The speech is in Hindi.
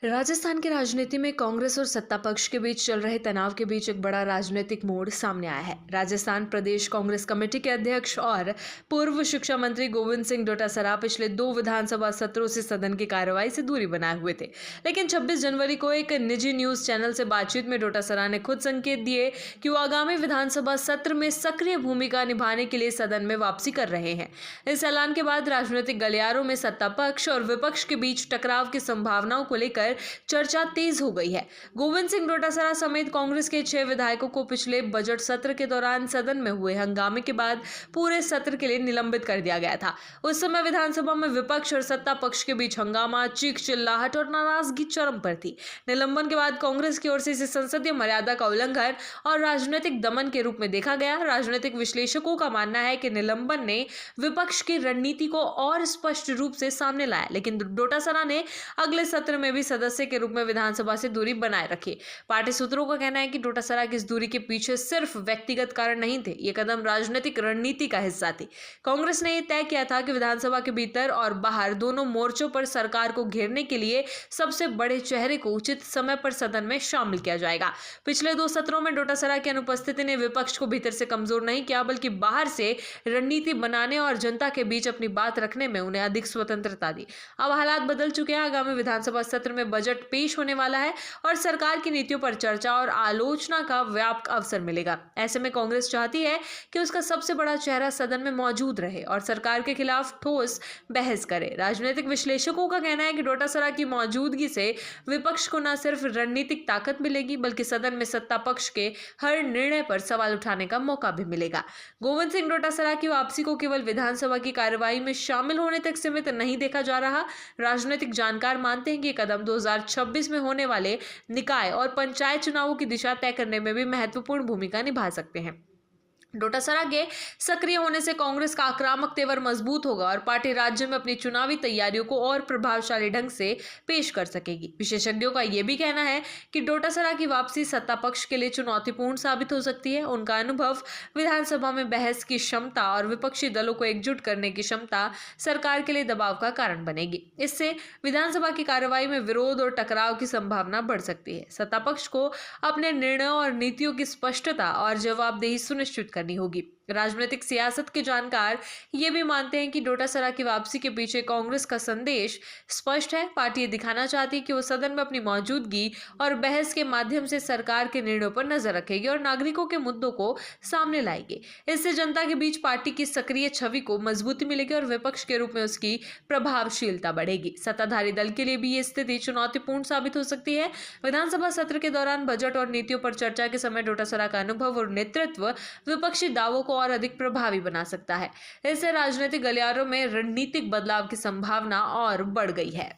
राजस्थान की राजनीति में कांग्रेस और सत्ता पक्ष के बीच चल रहे तनाव के बीच एक बड़ा राजनीतिक मोड़ सामने आया है। राजस्थान प्रदेश कांग्रेस कमेटी के अध्यक्ष और पूर्व शिक्षा मंत्री गोविंद सिंह डोटासरा पिछले 2 विधानसभा सत्रों से सदन की कार्रवाई से दूरी बनाए हुए थे। लेकिन 26 जनवरी को एक निजी न्यूज चैनल से बातचीत में डोटासरा ने खुद संकेत दिए कि वो आगामी विधानसभा सत्र में सक्रिय भूमिका निभाने के लिए सदन में वापसी कर रहे हैं। इस ऐलान के बाद राजनीतिक गलियारों में सत्ता पक्ष और विपक्ष के बीच टकराव की संभावनाओं को लेकर चर्चा तेज हो गई है। गोविंद सिंह डोटासरा समेत कांग्रेस के 6 विधायकों को पिछले बजट सत्र के दौरान सदन में हुए हंगामे के बाद पूरे सत्र के लिए निलंबित कर दिया गया था। उस समय विधानसभा में विपक्ष और सत्ता पक्ष के बीच हंगामा, चीख चिल्लाहट और नाराजगी चरम पर थी। निलंबन के बाद कांग्रेस की ओर से इसे संसदीय मर्यादा का उल्लंघन और राजनीतिक दमन के रूप में देखा गया। राजनीतिक विश्लेषकों का मानना है कि निलंबन ने विपक्ष की रणनीति को और स्पष्ट रूप से सामने लाया, लेकिन डोटासरा ने अगले सत्र में भी सदस्य के रूप में विधानसभा से दूरी बनाए रखी। पार्टी सूत्रों का कहना है कि डोटासरा की इस दूरी के पीछे सिर्फ व्यक्तिगत कारण नहीं थे, ये कदम राजनीतिक रणनीति का हिस्सा थी। कांग्रेस ने यह तय किया था कि विधानसभा के भीतर और बाहर दोनों मोर्चों पर सरकार को घेरने के लिए सबसे बड़े चेहरे को उचित समय पर सदन में शामिल किया जाएगा। पिछले 2 सत्रों में डोटासरा की अनुपस्थिति ने विपक्ष को भीतर से कमजोर नहीं किया, बल्कि बाहर से रणनीति बनाने और जनता के बीच अपनी बात रखने में उन्हें अधिक स्वतंत्रता दी। अब हालात बदल चुके हैं। आगामी विधानसभा सत्र में बजट पेश होने वाला है और सरकार की नीतियों पर चर्चा और आलोचना का व्यापक अवसर मिलेगा। ऐसे में कांग्रेस चाहती है कि उसका सबसे बड़ा चेहरा सदन में मौजूद रहे और सरकार के खिलाफ ठोस बहस करे। राजनीतिक विश्लेषकों का कहना है कि डोटासरा की मौजूदगी से विपक्ष को न सिर्फ रणनीतिक ताकत मिलेगी, बल्कि सदन में सत्ता पक्ष के हर निर्णय पर सवाल उठाने का मौका भी मिलेगा। गोविंद सिंह डोटासरा की वापसी को केवल विधानसभा की कार्रवाई में शामिल होने तक सीमित नहीं देखा जा रहा। राजनीतिक जानकार मानते हैं कि कदम 2026 में होने वाले निकाय और पंचायत चुनावों की दिशा तय करने में भी महत्वपूर्ण भूमिका निभा सकते हैं। डोटासरा के सक्रिय होने से कांग्रेस का आक्रामक तेवर मजबूत होगा और पार्टी राज्य में अपनी चुनावी तैयारियों को और प्रभावशाली ढंग से पेश कर सकेगी। विशेषज्ञों का यह भी कहना है कि डोटासरा की वापसी सत्ता पक्ष के लिए चुनौतीपूर्ण साबित हो सकती है। उनका अनुभव, विधानसभा में बहस की क्षमता और विपक्षी दलों को एकजुट करने की क्षमता सरकार के लिए दबाव का कारण बनेगी। इससे विधानसभा की कार्रवाई में विरोध और टकराव की संभावना बढ़ सकती है। सत्ता पक्ष को अपने निर्णयों और नीतियों की स्पष्टता और जवाबदेही सुनिश्चित करनी होगी। राजनीतिक सियासत के जानकार ये भी मानते हैं कि डोटासरा की वापसी के पीछे कांग्रेस का संदेश स्पष्ट है। पार्टी ये दिखाना चाहती है कि वो सदन में अपनी मौजूदगी और बहस के माध्यम से सरकार के निर्णयों पर नजर रखेगी और नागरिकों के मुद्दों को सामने लाएगी। इससे जनता के बीच पार्टी की सक्रिय छवि को मजबूती मिलेगी और विपक्ष के रूप में उसकी प्रभावशीलता बढ़ेगी। सत्ताधारी दल के लिए भी ये स्थिति चुनौतीपूर्ण साबित हो सकती है। विधानसभा सत्र के दौरान बजट और नीतियों पर चर्चा के समय डोटासरा का अनुभव और नेतृत्व विपक्षी दावों को और अधिक प्रभावी बना सकता है। इससे राजनीतिक गलियारों में रणनीतिक बदलाव की संभावना और बढ़ गई है।